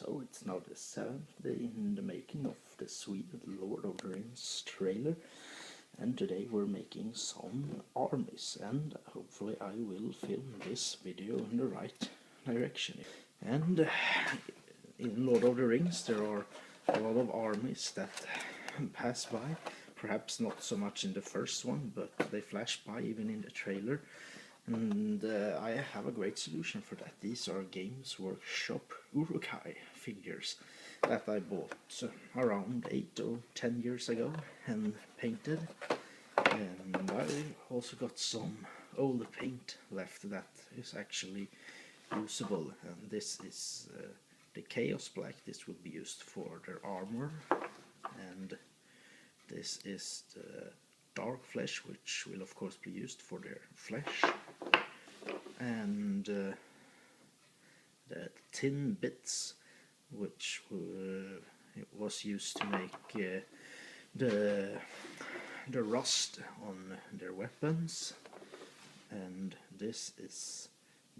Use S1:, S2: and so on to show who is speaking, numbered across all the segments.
S1: So it's now the 7th day in the making of the Swede Lord of the Rings trailer, and today we're making some armies, and hopefully I will film this video in the right direction. And in Lord of the Rings there are a lot of armies that pass by, perhaps not so much in the first one, but they flash by even in the trailer. And I have a great solution for that. These are Games Workshop Uruk-Hai figures that I bought around 8 or 10 years ago and painted. And I also got some old paint left that is actually usable. And this is the Chaos Black. This will be used for their armor. And this is the Dark Flesh, which will of course be used for their flesh. And the tin bits, which was used to make the rust on their weapons. And this is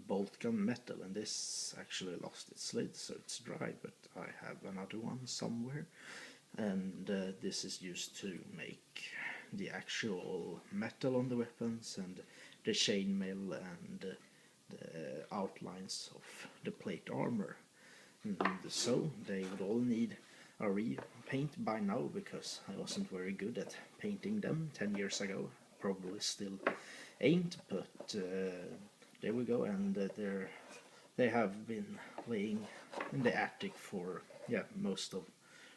S1: bolt gun metal, and this actually lost its lid, so it's dry, but I have another one somewhere. And this is used to make the actual metal on the weapons and the chainmail and the outlines of the plate armor. And so they would all need a repaint by now, because I wasn't very good at painting them 10 years ago. Probably still ain't, but there we go. And they have been laying in the attic for most of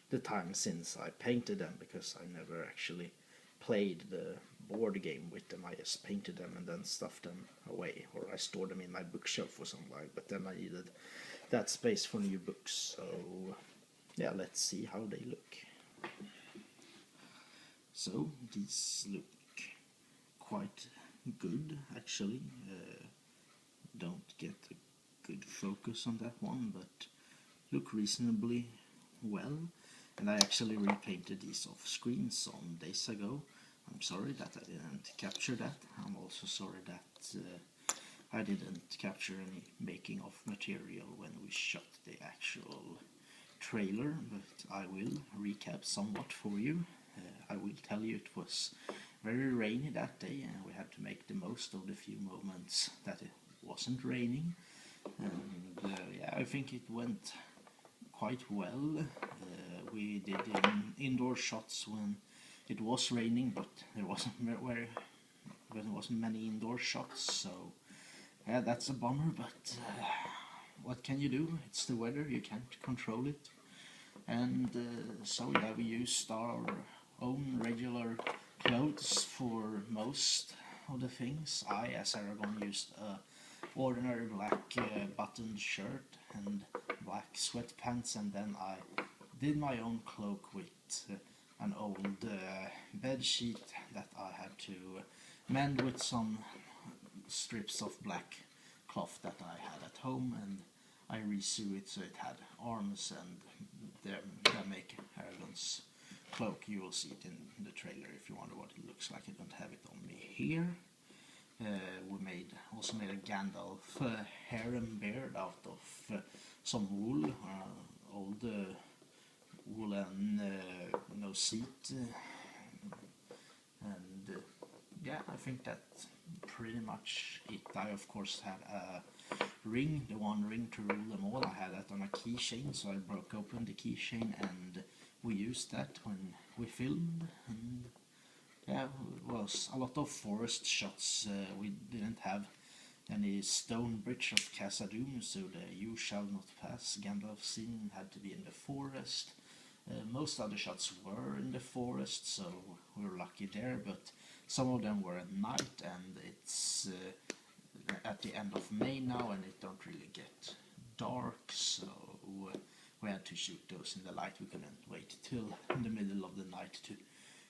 S1: the time since I painted them, because I never actually played the board game with them. I just painted them and then stuffed them away, or I stored them in my bookshelf or something like. But then I needed that space for new books, so yeah, let's see how they look. So these look quite good actually. Don't get a good focus on that one, but look reasonably well. And I actually repainted these off screen some days ago. I'm sorry that I didn't capture that. I'm also sorry that I didn't capture any making of material when we shot the actual trailer, but I will recap somewhat for you. I will tell you it was very rainy that day, and we had to make the most of the few moments that it wasn't raining. And yeah, I think it went quite well. We did indoor shots when it was raining, but there wasn't many indoor shots, so yeah, that's a bummer, but what can you do? It's the weather, you can't control it. And so yeah, we used our own regular clothes for most of the things. I, as Aragon, used a ordinary black buttoned shirt and black sweatpants, and then I did my own cloak with an old bed sheet that I had to mend with some strips of black cloth that I had at home, and I resew it so it had arms, and that make Aragon's cloak. You will see it in the trailer if you wonder what it looks like. I don't have it on me here. We also made a Gandalf harem beard out of some wool, old woolen no seat, and yeah, I think that's pretty much it. I of course had a ring, the one ring to rule them all. I had that on a keychain, so I broke open the keychain and we used that when we filmed. And yeah, it was a lot of forest shots. We didn't have any stone bridge of Khazad-dûm, so the "You shall not pass" Gandalf scene had to be in the forest. Most other shots were in the forest, so we were lucky there, but some of them were at night, and it's at the end of May now, and it don't really get dark, so we had to shoot those in the light. We couldn't wait till in the middle of the night to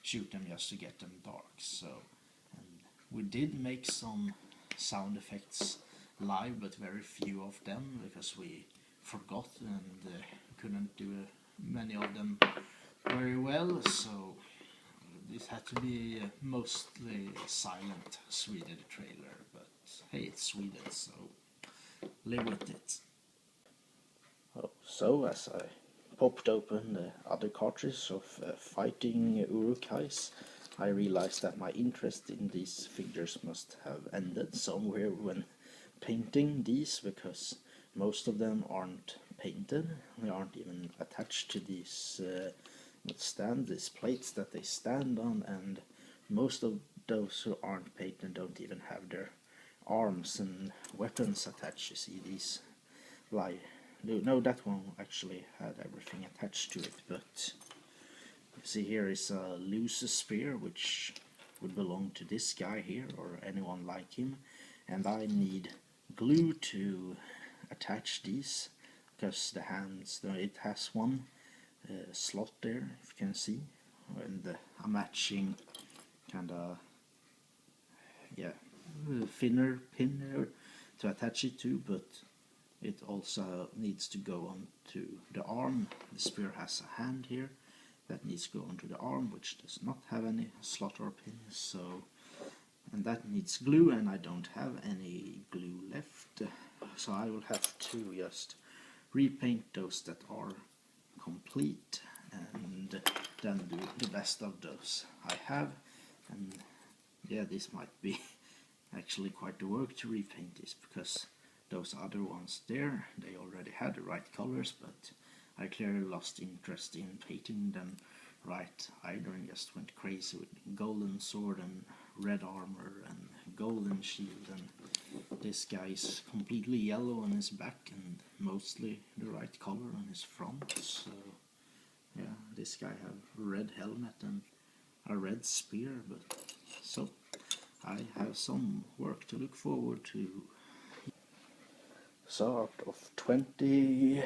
S1: shoot them just to get them dark. So, and we did make some sound effects live, but very few of them, because we forgot and couldn't do many of them very well, so this had to be mostly silent Swede trailer, but hey, it's Sweden, so live with it. Oh, So as I popped open the other cartridge of fighting Uruk-Hais, I realized that my interest in these figures must have ended somewhere when painting these, because most of them aren't painted. They aren't even attached to these these plates that they stand on, and most of those who aren't painted don't even have their arms and weapons attached. You see these lie. No, that one actually had everything attached to it, but you see here is a loose spear which would belong to this guy here or anyone like him, and I need glue to attach these, because the hands, it has one slot there, if you can see, and a matching kind of thinner pin there to attach it to, but it also needs to go on to the arm. The spear has a hand here that needs to go onto the arm, which does not have any slot or pins, so, and that needs glue, and I don't have any glue left, so I will have to just repaint those that are complete and then do the best of those I have. And yeah, this might be actually quite the work to repaint this, because those other ones there, they already had the right colors, but I clearly lost interest in painting them right either, and just went crazy with golden sword and red armor and golden shield, and this guy is completely yellow on his back and mostly the right color on his front. So yeah, this guy have red helmet and a red spear, but so I have some work to look forward to. So out of 20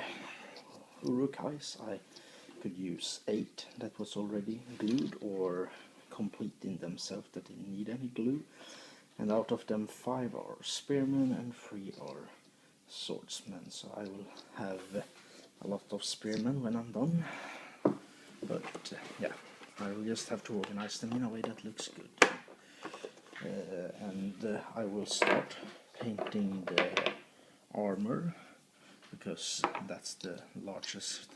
S1: Uruk-Hais, I could use 8 that was already glued or complete in themselves that didn't need any glue, and out of them 5 are spearmen and 3 are swordsmen. So I will have a lot of spearmen when I'm done, but yeah, I will just have to organize them in a way that looks good. And I will start painting the armor, because that's the largest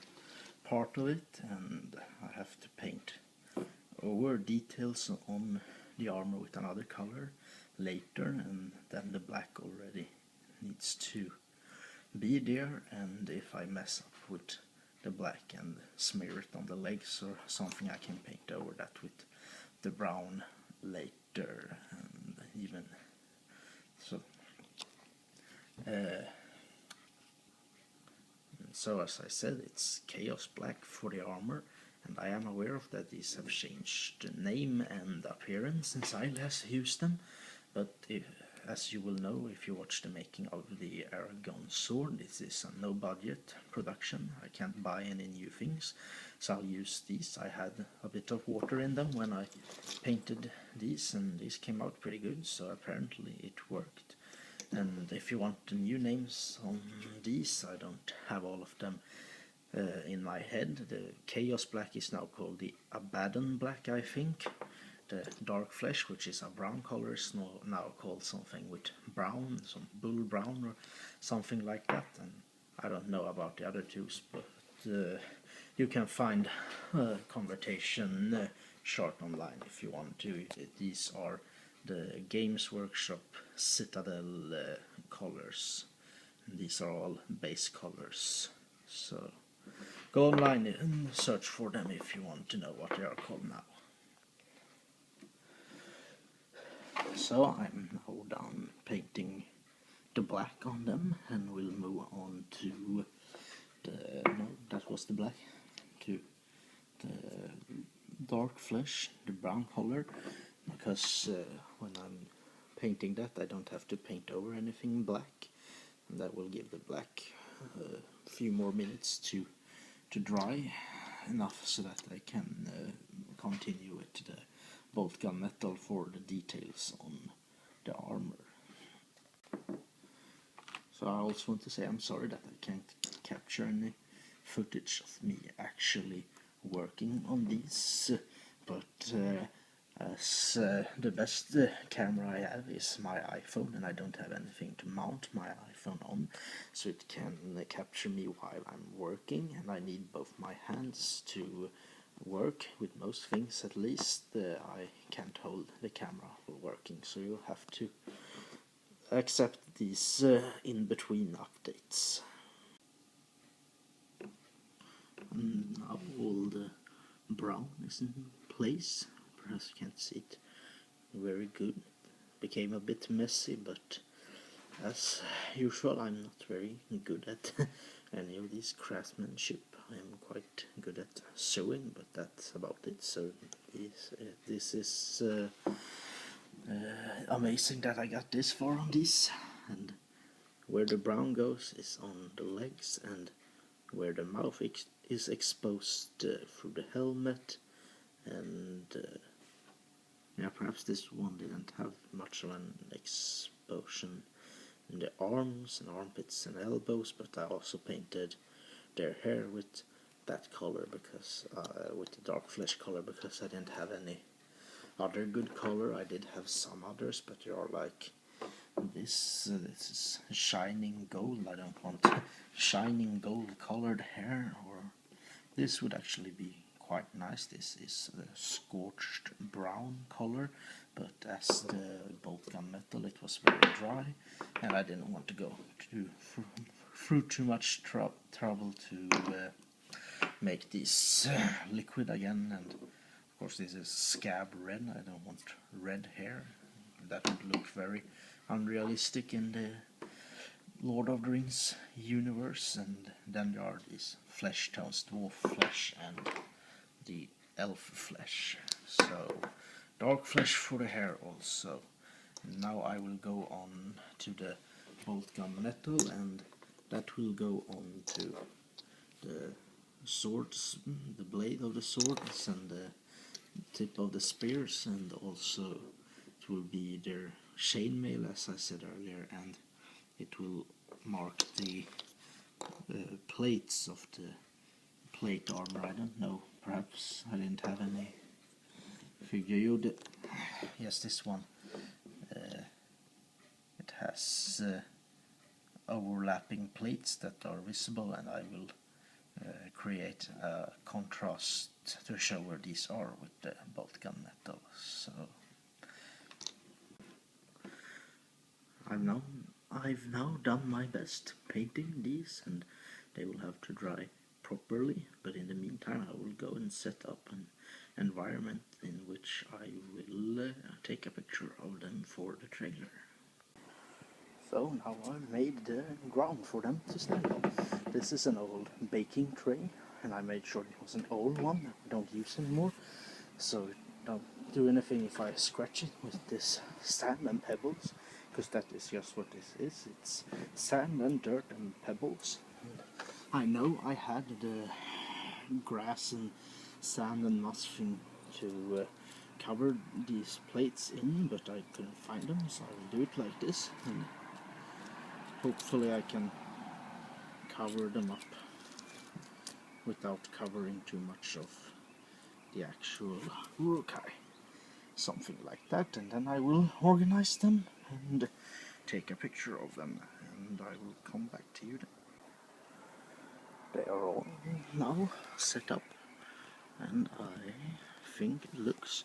S1: part of it, and I have to paint over details on the armor with another color later, and then the black already needs to be there, and if I mess up with the black and smear it on the legs or something, I can paint over that with the brown later, and even so. So as I said, it's Chaos Black for the armor, and I am aware of that these have changed name and appearance since I last used them, but as you will know if you watch the making of the Aragon sword, this is a no budget production. I can't buy any new things, so I'll use these. I had a bit of water in them when I painted these, and these came out pretty good, so apparently it worked. And if you want the new names on these, I don't have all of them in my head. The Chaos Black is now called the Abaddon Black, I think. The Dark Flesh, which is a brown color, is now called something with brown, some bull brown or something like that. And I don't know about the other two, but you can find a conversation chart online if you want to. These are the Games Workshop Citadel colors. And these are all base colors. So go online and search for them if you want to know what they are called now. So I'm now done painting the black on them, and we'll move on to that was the black, to the dark flesh, the brown color, because when I'm painting that I don't have to paint over anything black, and that will give the black a few more minutes to dry enough so that I can continue with the bolt gun metal for the details on the armor. So I also want to say I'm sorry that I can't capture any footage of me actually working on these, but as the best camera I have is my iPhone, and I don't have anything to mount my iPhone on, so it can capture me while I'm working, and I need both my hands to work with most things. At least I can't hold the camera while working, so you'll have to accept these in-between updates. And now all the brown is in place. Perhaps you can't see it very good. Became a bit messy, but as usual I'm not very good at any of these craftsmanship. I am quite good at sewing, but that's about it. So this is amazing that I got this far on this. And where the brown goes is on the legs, and where the mouth is exposed through the helmet. And yeah, perhaps this one didn't have much of an exposure in the arms and armpits and elbows, but I also painted their hair with that color, because with the dark flesh color, because I didn't have any other good color. I did have some others, but they are like this. This is shining gold. I don't want shining gold colored hair, or this would actually be quite nice. This is a scorched brown color, but as the bolt gun metal, it was very dry, and I didn't want to go through too much trouble to make this liquid again. And of course this is scab red. I don't want red hair. That would look very unrealistic in the Lord of the Rings universe. And then there are these flesh tones, dwarf flesh and the elf flesh. So dark flesh for the hair also. Now I will go on to the bolt gun metal, and that will go on to the swords, the blade of the swords and the tip of the spears, and also it will be their chainmail, as I said earlier, and it will mark the plates of the plate armor. I don't know, perhaps I didn't have any figure. Yes, this one. It has overlapping plates that are visible, and I will create a contrast to show where these are with the bolt gun metal. So I've now done my best painting these, and they will have to dry properly, but in the meantime I will go and set up an environment in which I will take a picture of them for the trailer. So now I've made the ground for them to stand on. This is an old baking tray, and I made sure it was an old one that we don't use anymore, so don't do anything if I scratch it with this sand and pebbles, because that is just what this is. It's sand and dirt and pebbles. And I know I had the grass and sand and moss thing to cover these plates in, but I couldn't find them, so I will do it like this, and hopefully I can cover them up without covering too much of the actual Uruk-Hai. Something like that, and then I will organize them and take a picture of them, and I will come back to you then. They are all now set up, and I think it looks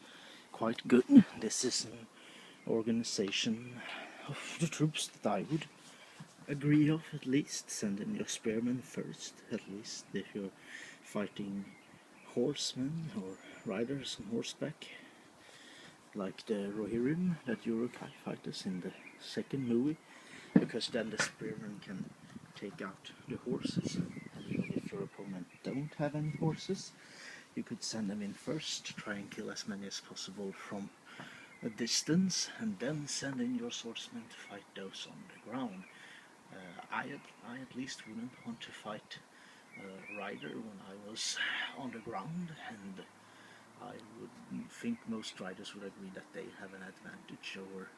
S1: quite good. This is an organization of the troops that I would agree of, at least. Send in your spearmen first, at least if you're fighting horsemen or riders on horseback, like the Rohirrim that Uruk-Hai fighters in the second movie, because then the spearmen can take out the horses. And even if your opponent don't have any horses, you could send them in first, try and kill as many as possible from a distance, and then send in your swordsmen to fight those on the ground. I at least wouldn't want to fight a rider when I was on the ground, and I would think most riders would agree that they have an advantage over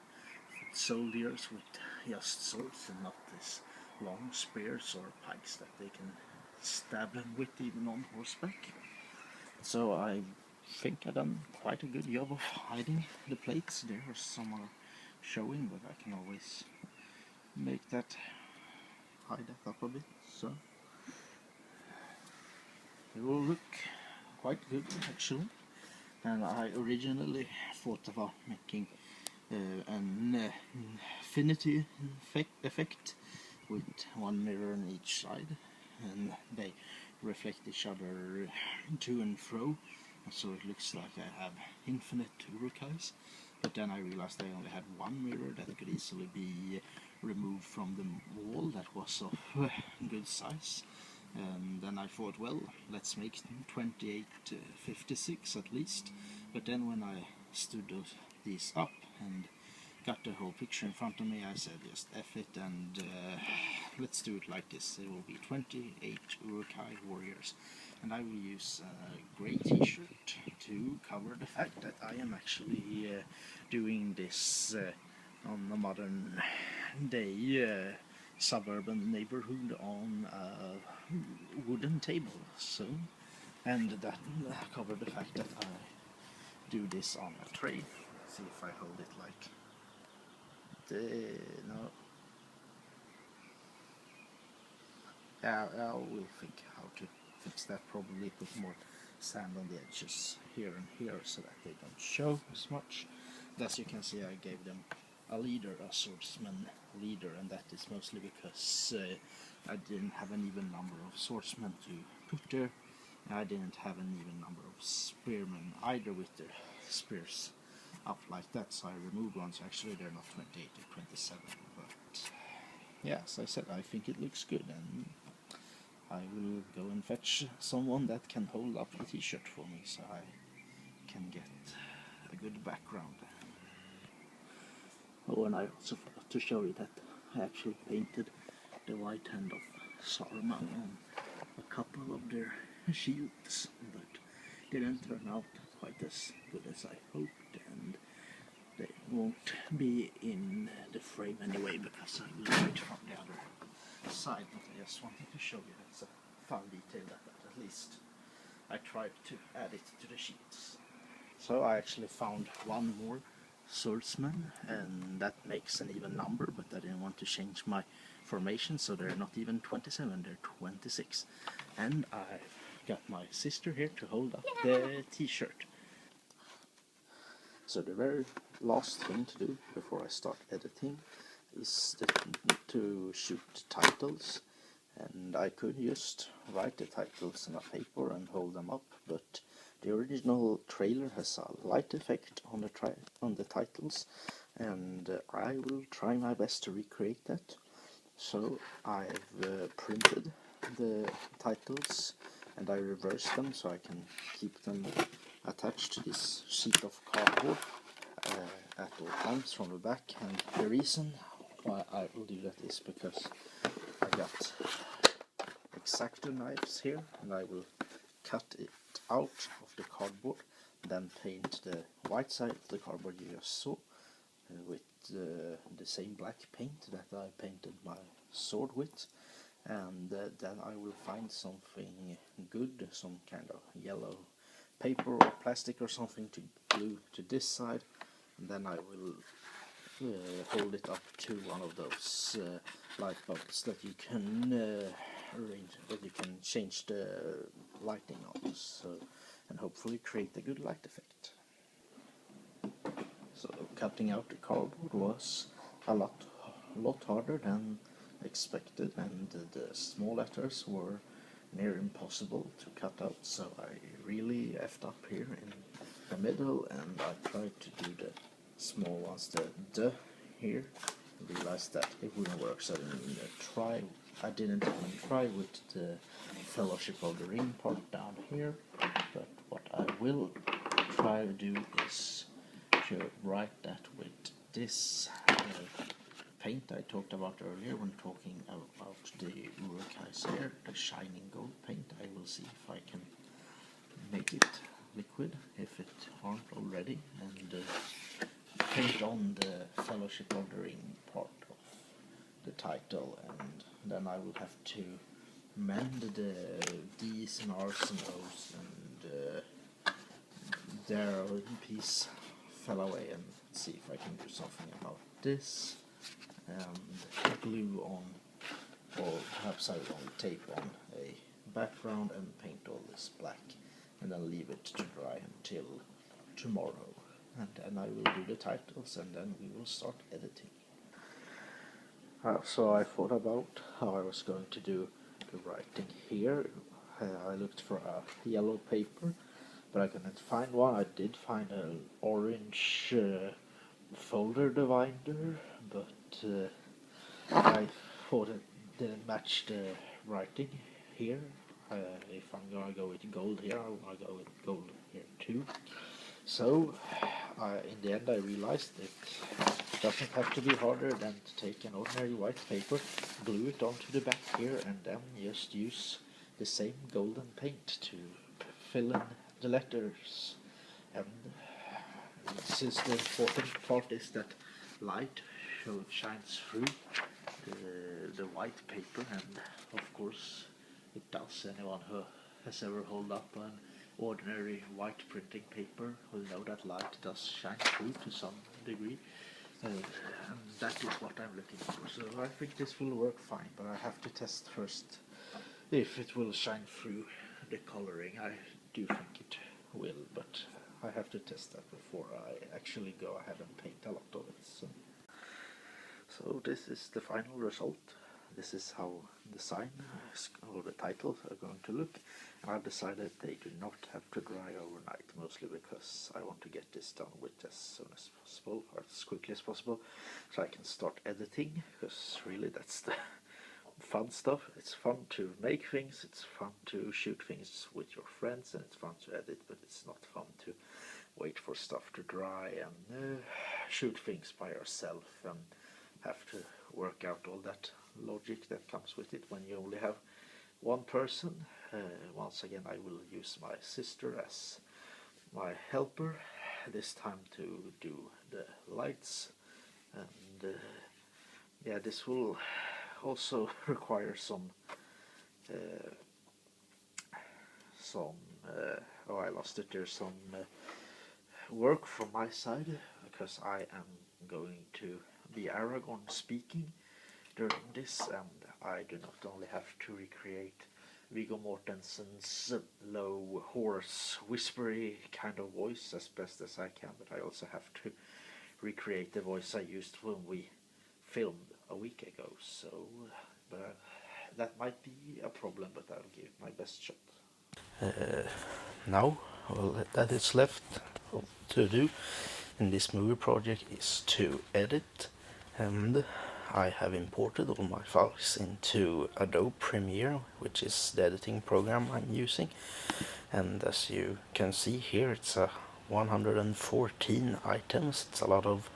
S1: soldiers with just swords and not this long spears or pikes that they can stab them with even on horseback. So I think I've done quite a good job of hiding the plates. There are some are showing, but I can always make that hide that up a bit, so it will look quite good actually. And I originally thought about making an infinity effect with one mirror on each side, and they reflect each other to and fro, so it looks like I have infinite Uruk-Hais. But then I realized I only had one mirror that could easily be removed from the wall that was of good size. And then I thought, well, let's make 2856 at least. But then when I stood these up and got the whole picture in front of me, I said just F it, and let's do it like this. It will be 28 Uruk-Hai warriors, and I will use a grey t-shirt to cover the fact that I am actually doing this on a modern day suburban neighborhood on a wooden table. So, and that cover the fact that I do this on a tray. Let's see if I hold it like no. I will think how to fix that. Probably put more sand on the edges here and here so that they don't show as much. As you can see, I gave them a leader, a swordsman leader, and that is mostly because I didn't have an even number of swordsmen to put there. I didn't have an even number of spearmen either with their spears up like that, so I removed ones. Actually, they're not 28, they're 27, but yeah, as I said, I think it looks good, and I will go and fetch someone that can hold up the t-shirt for me so I can get a good background. Oh, and I also forgot to show you that I actually painted the white hand of Saruman on a couple of their shields, but didn't turn out quite as good as I hoped, and they won't be in the frame anyway because I will do it from the other side. But I just wanted to show you that's a fun detail that at least I tried to add it to the sheets. So I actually found one more swordsman, and that makes an even number, but I didn't want to change my formation, so they're not even 27, they're 26. And I got my sister here to hold up the t-shirt. So the very last thing to do before I start editing is to shoot titles, and I could just write the titles on a paper and hold them up, but the original trailer has a light effect on the titles, and I will try my best to recreate that. So I've printed the titles and I reversed them so I can keep them attached to this sheet of cardboard at all times from the back. And the reason why I will do that is because I got X-Acto knives here, and I will cut it out of the cardboard, then paint the white side of the cardboard you just saw with the same black paint that I painted my sword with, and then I will find something good, some kind of yellow paper or plastic or something to glue to this side, and then I will hold it up to one of those light bulbs that you can arrange, that you can change the lighting on, so, and hopefully create a good light effect. So cutting out the cardboard was a lot harder than expected, and the small letters were near impossible to cut out, so I really effed up here in the middle, and I tried to do the small ones, the D here, realized that it wouldn't work, so I didn't even try with the Fellowship of the Ring part down here, but what I will try to do is to write that with this paint I talked about earlier when talking about the Uruk-Hai's hair, the shining gold paint. I will see if I can make it liquid, if it aren't already, and paint on the Fellowship of the Ring part of the title, and then I will have to mend the D's and R's and O's and there piece fell away, and see if I can do something about this. And glue on, or perhaps I will tape on a background and paint all this black, and then leave it to dry until tomorrow. And then I will do the titles, and then we will start editing. So I thought about how I was going to do the writing here. I looked for a yellow paper, but I couldn't find one. I did find an orange folder divider, but I thought it didn't match the writing here. If I'm gonna go with gold here, I wanna go with gold here too. So in the end I realized it doesn't have to be harder than to take an ordinary white paper, glue it onto the back here, and then just use the same golden paint to fill in the letters. And since the important part is that light shines through the white paper, and of course it does. Anyone who has ever held up an ordinary white printing paper will know that light does shine through to some degree, and that is what I'm looking for. So I think this will work fine, but I have to test first if it will shine through the coloring. I do think it will, but I have to test that before I actually go ahead and paint a lot of it. So this is the final result. This is how the sign or the titles are going to look. I've decided they do not have to dry overnight, mostly because I want to get this done with as soon as possible, or as quickly as possible, so I can start editing, because really that's the fun stuff. It's fun to make things, it's fun to shoot things with your friends, and it's fun to edit, but it's not fun to wait for stuff to dry and shoot things by yourself and have to work out all that logic that comes with it when you only have one person. Once again I will use my sister as my helper, this time to do the lights, and yeah, this will also require some oh, I lost it. There's some work from my side, because I am going to be Aragon speaking during this, and I do not only have to recreate Viggo Mortensen's low, hoarse, whispery kind of voice as best as I can, but I also have to recreate the voice I used when we filmed a week ago. So, but that might be a problem, but I'll give it my best shot. Now, all that is left to do in this movie project is to edit, and I have imported all my files into Adobe Premiere, which is the editing program I'm using, and as you can see here, it's 114 items. It's a lot of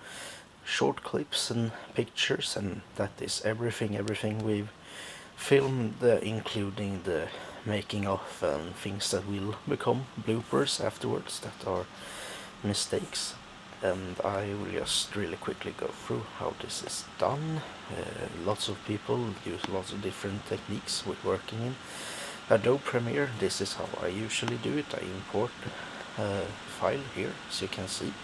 S1: short clips and pictures, and that is everything we've filmed, including the making of and things that will become bloopers afterwards that are mistakes. And I will just really quickly go through how this is done. Lots of people use lots of different techniques with working in Adobe Premiere. This is how I usually do it. I import a file here, as you can see,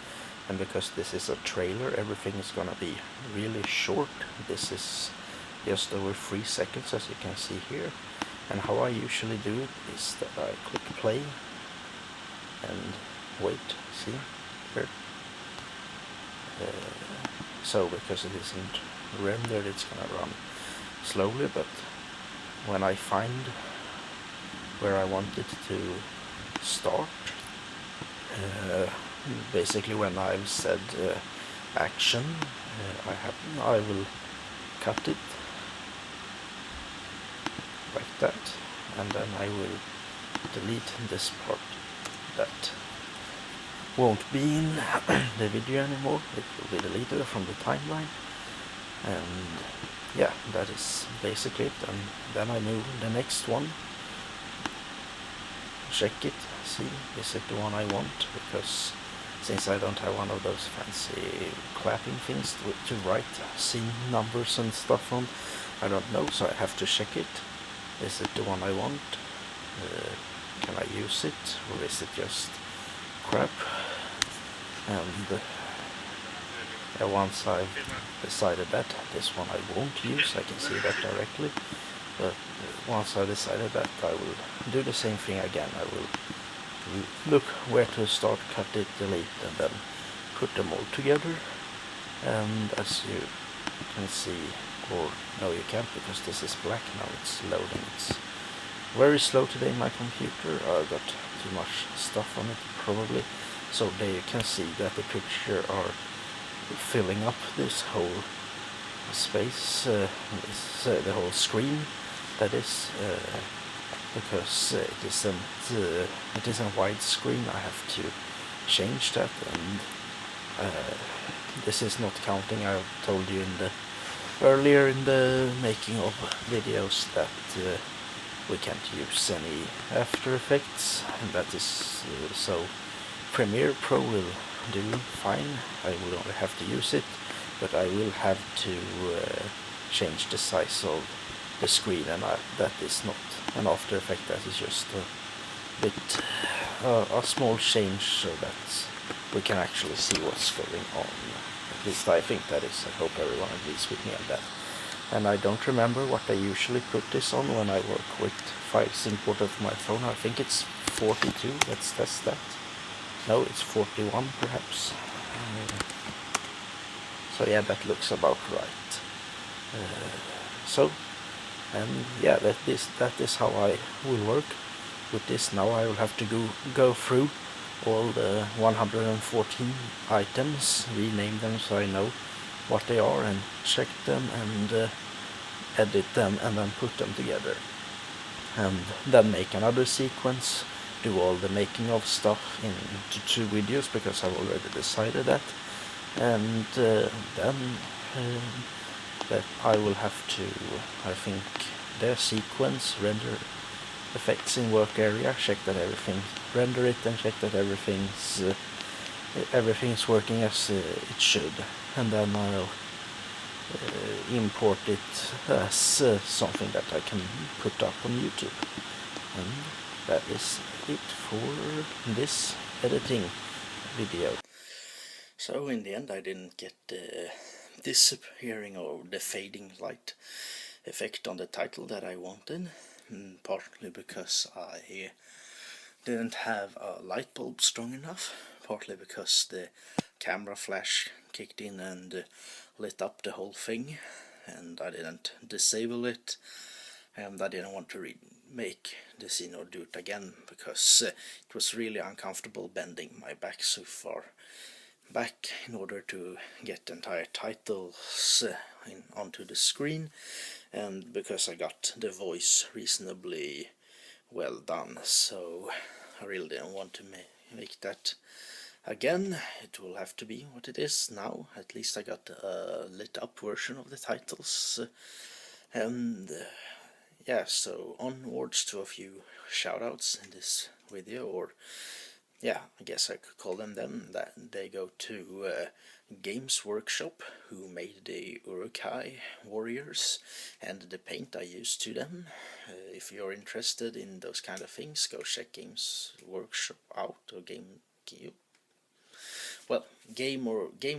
S1: and because this is a trailer, everything is gonna be really short. This is just over 3 seconds, as you can see here. And how I usually do it is that I click play and wait. See here. So because it isn't rendered, it's gonna run slowly, but when I find where I want it to start, basically when I've said action, I will cut it like that, and then I will delete this part that won't be in the video anymore. It will be deleted from the timeline, and yeah, that is basically it. And then I move the next one, check it, see, is it the one I want? Because since I don't have one of those fancy clapping things to write scene numbers and stuff on, I don't know, so I have to check it. Is it the one I want? Can I use it, or is it just crap, and once I've decided that, this one I won't use, I can see that directly, but once I decided that, I will do the same thing again. I will look where to start, cut it, delete, and then put them all together. And as you can see, or no you can't because this is black now, it's loading. It's very slow today, my computer. I got too much stuff on it probably, so there you can see that the picture are filling up this whole space, the whole screen, that is, because it isn't widescreen. I have to change that, and this is not counting. I told you earlier in the making of videos that we can't use any After Effects, and that is so Premiere Pro will do fine. I will only have to use it, but I will have to change the size of the screen, and that is not an After Effect. That is just a bit a small change so that we can actually see what's going on. At least I think that is. I hope everyone agrees with me on that. And I don't remember what I usually put this on when I work with files imported from my phone. I think it's 42. Let's test that. No, it's 41 perhaps. So yeah, that looks about right. And yeah, that is how I will work with this. Now I will have to go through all the 114 items, rename them so I know what they are, and check them and edit them, and then put them together, and then make another sequence, do all the making of stuff into 2 videos because I've already decided that, and then that I will have to, I think, their sequence, render effects in work area, check that everything, render it and check that everything's working as it should, and then I'll import it as something that I can put up on YouTube. And that is it for this editing video. So in the end I didn't get the disappearing or the fading light effect on the title that I wanted, partly because I didn't have a light bulb strong enough, partly because the camera flash kicked in and lit up the whole thing, and I didn't disable it, and I didn't want to remake the scene or do it again because it was really uncomfortable bending my back so far back in order to get the entire titles onto the screen, and because I got the voice reasonably well done, so I really didn't want to make that again. It will have to be what it is now. At least I got a lit up version of the titles, and yeah, so onwards to a few shoutouts in this video, or yeah, I guess I could call them that they go to Games Workshop, who made the Uruk-Hai warriors and the paint I used to them. If you're interested in those kind of things, go check Games Workshop out, or Game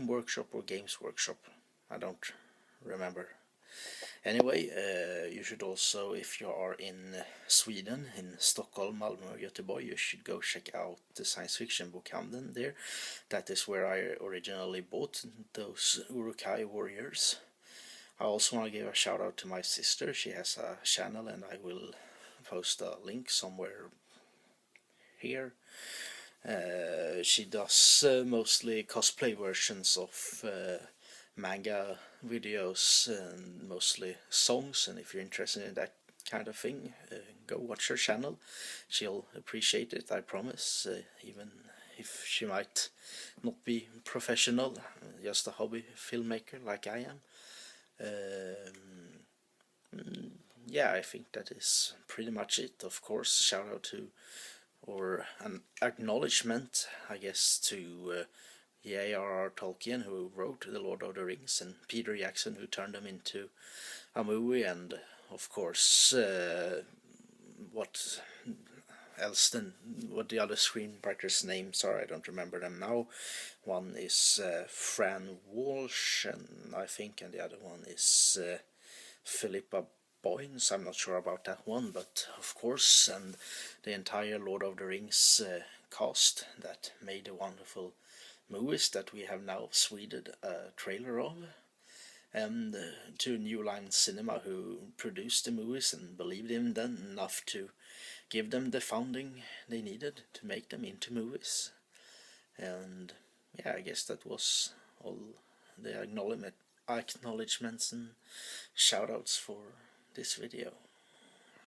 S1: Workshop or Games Workshop. I don't remember. Anyway, you should also, if you are in Sweden, in Stockholm, Malmö or Göteborg, you should go check out the science fiction bookhandeln there. That is where I originally bought those Uruk-Hai warriors. I also want to give a shout out to my sister. She has a channel, and I will post a link somewhere here. She does mostly cosplay versions of manga videos, and mostly songs, and if you're interested in that kind of thing, go watch her channel. She'll appreciate it, I promise, even if she might not be professional, just a hobby filmmaker like I am. Yeah, I think that is pretty much it. Of course, shout out to, or an acknowledgement, I guess, to J.R.R. Tolkien, who wrote The Lord of the Rings, and Peter Jackson, who turned them into a movie, and of course what else than what the other screenwriters' names are. I don't remember them now. One is Fran Walsh, and I think, and the other one is Philippa Boynes. I'm not sure about that one, but of course, and the entire Lord of the Rings cast that made the wonderful movies that we have now sweded a trailer of, and to New Line Cinema, who produced the movies and believed in them enough to give them the funding they needed to make them into movies. And yeah, I guess that was all the acknowledgements and shoutouts for this video.